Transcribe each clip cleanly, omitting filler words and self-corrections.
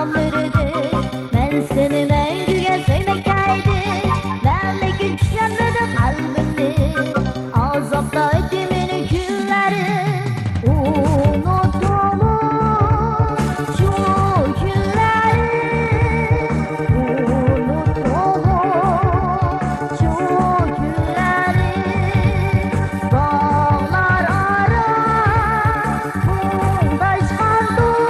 atlam yürüdü. Ben seni meyliye sevmekteydi. Ben güçlenmedim kalbimdi. Azapta ettiğimin günleri unuttum şu günleri. Unuttum şu günleri. Dağlar ara kumdaş kaldım.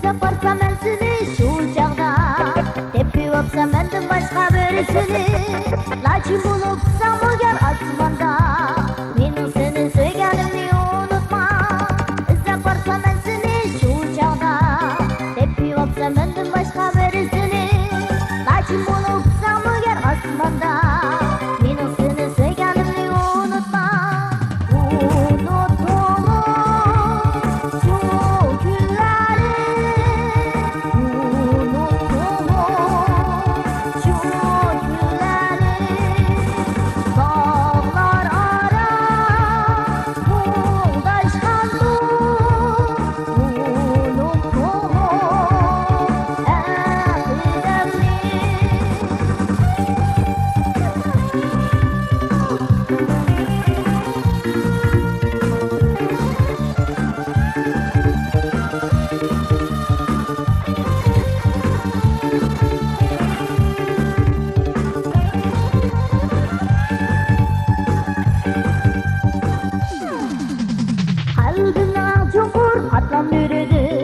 Yaparsam ben sizi şu çağda tepki öpsem benden başka birisini. Lakin bulursam o yer asmanda benim seni söylenimni unutma. Yaparsam ben seni şu çağda tepki öpsem benden başka birisini. Lakin bulursam o yer asmanda benim seni söylenimni unutma. Unuttum şu günleri. Dağlar ara kumdaş kaldım. Unuttum eskidemni. Kalbimden çukur atlam yürüdü.